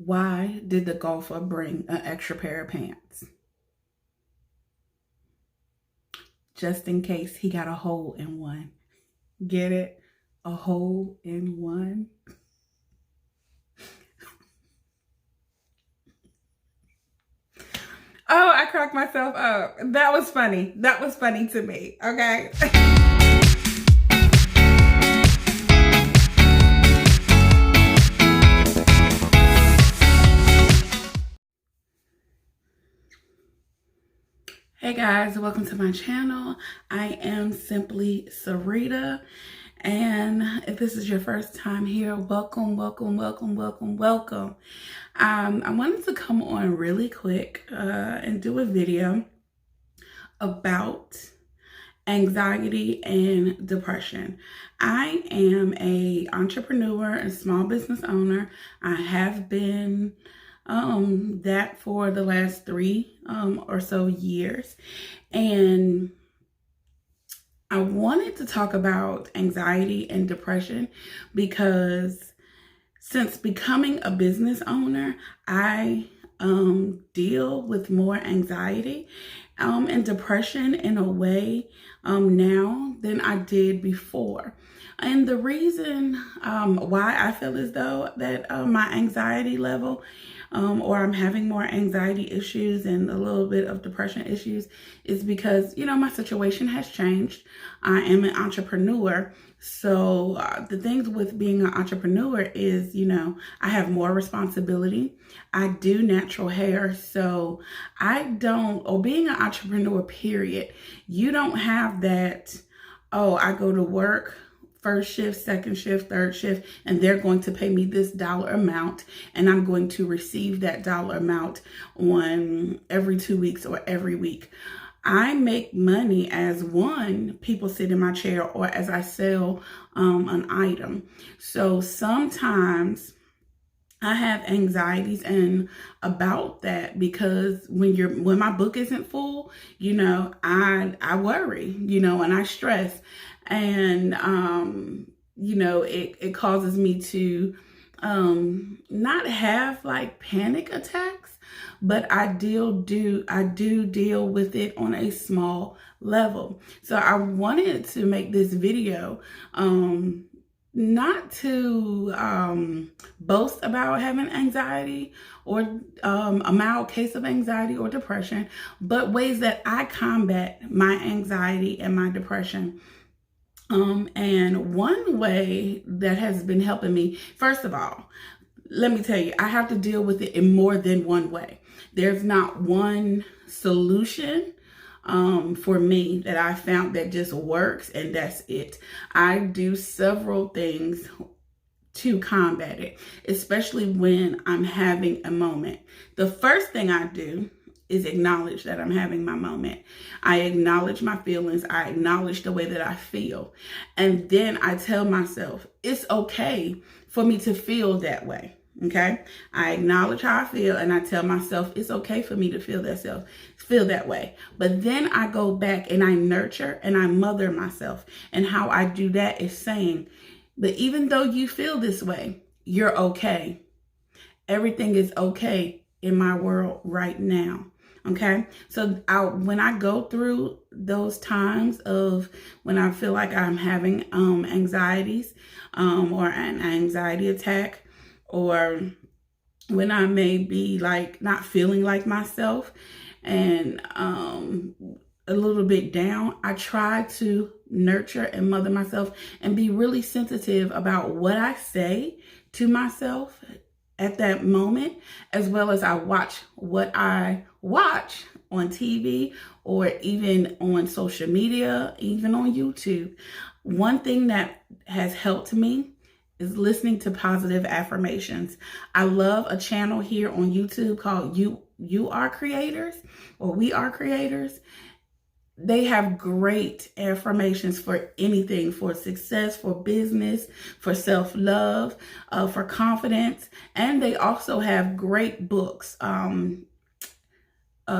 Why did the golfer bring an extra pair of pants? Just in case he got a hole in one. Get it? A hole in one? Oh, I cracked myself up. That was funny. That was funny to me. Okay. Hey guys, welcome to my channel. I am Simply Sarita, and if this is your first time here, welcome. I wanted to come on really quick and do a video about anxiety and depression. I am an entrepreneur and small business owner. I have been that for the last 3 or so years. And I wanted to talk about anxiety and depression because since becoming a business owner, I deal with more anxiety and depression in a way now than I did before. And the reason why I feel as though that my anxiety level or I'm having more anxiety issues and a little bit of depression issues is because, my situation has changed. I am an entrepreneur. So the things with being an entrepreneur is, I have more responsibility. I do natural hair. So being an entrepreneur, period, you don't have that, I go to work, first shift, second shift, third shift, and they're going to pay me this dollar amount, and I'm going to receive that dollar amount on every 2 weeks or every week. I make money as people sit in my chair or as I sell an item. So sometimes I have anxieties and about that because when my book isn't full, I worry, and I stress, and it causes me to not have like panic attacks, but I do deal with it on a small level. So I wanted to make this video not to boast about having anxiety or a mild case of anxiety or depression, but ways that I combat my anxiety and my depression. And one way that has been helping me, first of all, let me tell you, I have to deal with it in more than one way. There's not one solution for me that I found that just works and that's it. I do several things to combat it, especially when I'm having a moment. The first thing I do is acknowledge that I'm having my moment. I acknowledge my feelings. I acknowledge the way that I feel. And then I tell myself, it's okay for me to feel that way. Okay. I acknowledge how I feel and I tell myself it's okay for me to feel that way. But then I go back and I nurture and I mother myself. And how I do that is saying, but even though you feel this way, you're okay. Everything is okay in my world right now. Okay. So when I go through those times of when I feel like I'm having anxieties or an anxiety attack, or when I may be like not feeling like myself and a little bit down, I try to nurture and mother myself and be really sensitive about what I say to myself at that moment, as well as I watch what I watch on TV or even on social media, even on YouTube. One thing that has helped me is listening to positive affirmations. I love a channel here on YouTube called You Are Creators, or We Are Creators. They have great affirmations for anything, for success, for business, for self-love, for confidence. And they also have great books,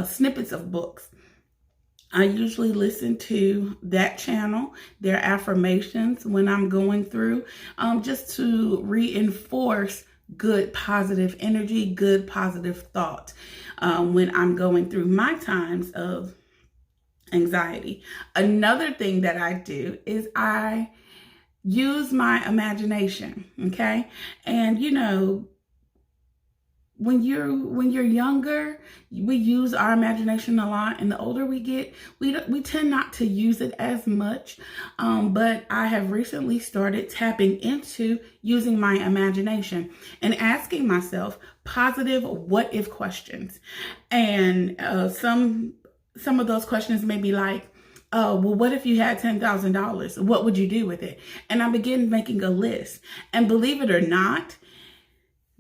snippets of books. I usually listen to that channel, their affirmations when I'm going through, just to reinforce good positive energy, good positive thought when I'm going through my times of anxiety. Another thing that I do is I use my imagination, okay? And you know, when you're younger, we use our imagination a lot, and the older we get, we tend not to use it as much. But I have recently started tapping into using my imagination and asking myself positive what if questions. And some of those questions may be like, well, what if you had $10,000? What would you do with it? And I begin making a list. And believe it or not,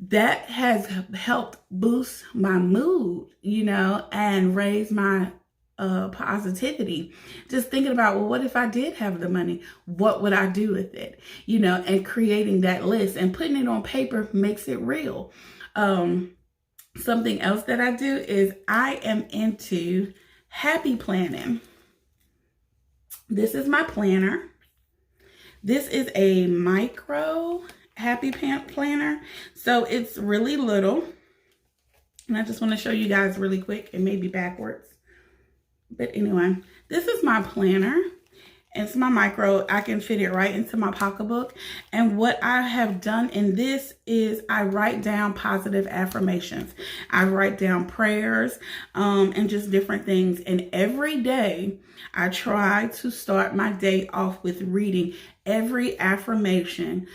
that has helped boost my mood, you know, and raise my positivity. Just thinking about, well, what if I did have the money? What would I do with it? You know, and creating that list and putting it on paper makes it real. Something else that I do is I am into happy planning. This is my planner. This is a micro happy planner. So it's really little. And I just want to show you guys really quick and maybe backwards. But anyway, this is my planner. It's my micro. I can fit it right into my pocketbook. And what I have done in this is I write down positive affirmations. I write down prayers and just different things. And every day I try to start my day off with reading every affirmation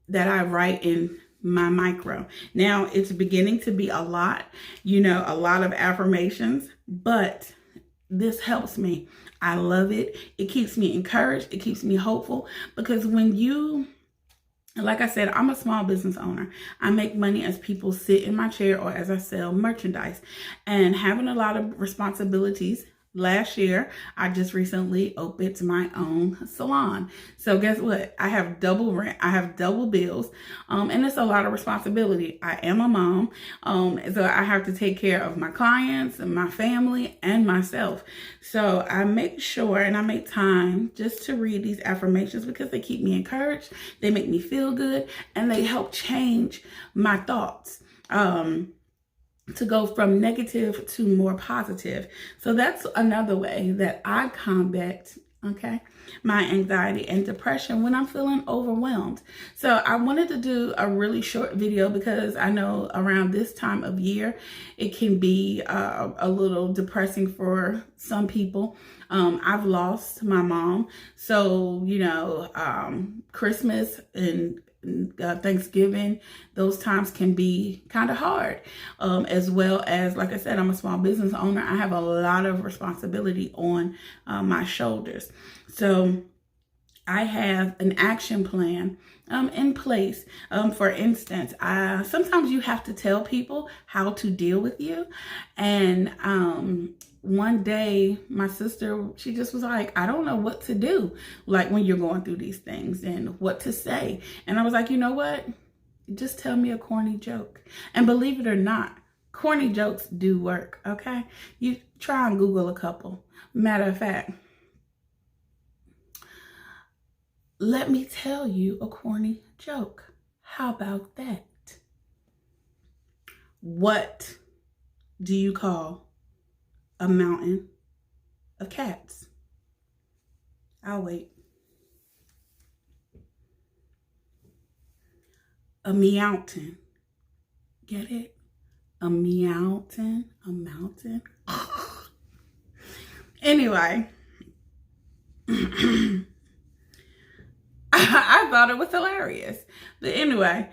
that I write in my micro. Now it's beginning to be a lot, you know, a lot of affirmations, but this helps me. I love it. It keeps me encouraged. It keeps me hopeful, because when you, like I said, I'm a small business owner. I make money as people sit in my chair or as I sell merchandise, and having a lot of responsibilities. Last year, I just recently opened my own salon. So guess what? I have double rent. I have double bills. And it's a lot of responsibility. I am a mom. So I have to take care of my clients and my family and myself. So I make sure and I make time just to read these affirmations, because they keep me encouraged. They make me feel good, and they help change my thoughts. To go from negative to more positive. So that's another way that I combat, okay, my anxiety and depression when I'm feeling overwhelmed. So I wanted to do a really short video because I know around this time of year, it can be a little depressing for some people. I've lost my mom. So, you know, Christmas and Thanksgiving, those times can be kind of hard, as well as, like I said, I'm a small business owner. I have a lot of responsibility on my shoulders. So I have an action plan in place. For instance, sometimes you have to tell people how to deal with you. And one day my sister, she just was like, I don't know what to do, like when you're going through these things and what to say. And I was like, you know what? Just tell me a corny joke. And believe it or not, corny jokes do work, okay? You try and Google a couple. Matter of fact, let me tell you a corny joke. How about that? What do you call a mountain of cats? I'll wait. A meowton. Get it? A meowton. A mountain. Anyway. I thought it was hilarious. But anyway,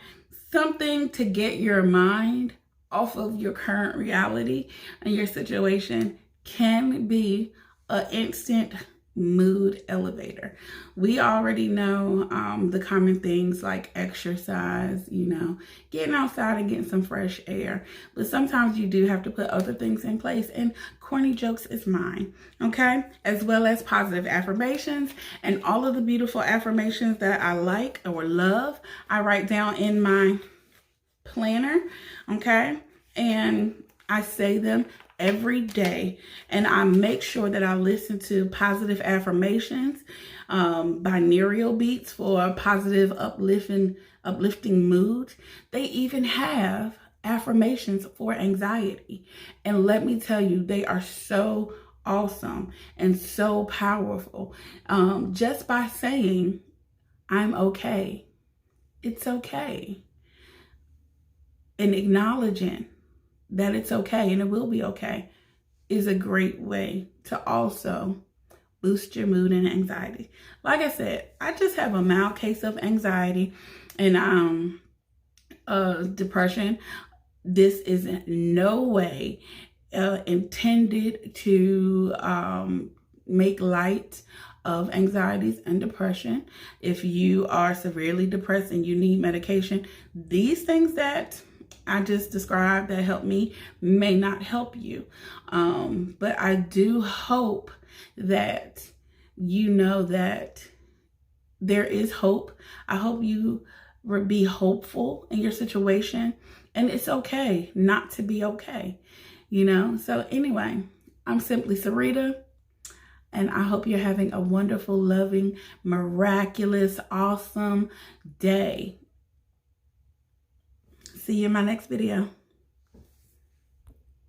something to get your mind off of your current reality and your situation can be an instant mood elevator. We already know the common things like exercise, you know, getting outside and getting some fresh air. But sometimes you do have to put other things in place, and corny jokes is mine, okay? As well as positive affirmations and all of the beautiful affirmations that I like or love, I write down in my planner, okay? And I say them every day, and I make sure that I listen to positive affirmations, binaural beats for positive uplifting uplifting mood. They even have affirmations for anxiety. And let me tell you, they are so awesome and so powerful. Just by saying, I'm okay, it's okay, and acknowledging that it's okay and it will be okay is a great way to also boost your mood and anxiety. Like I said, I just have a mild case of anxiety and depression. This is in no way intended to make light of anxieties and depression. If you are severely depressed and you need medication, these things that I just described that help me may not help you. But I do hope that you know that there is hope. I hope you be hopeful in your situation, and it's okay not to be okay, you know? So anyway, I'm Simply Sarita, and I hope you're having a wonderful, loving, miraculous, awesome day. See you in my next video.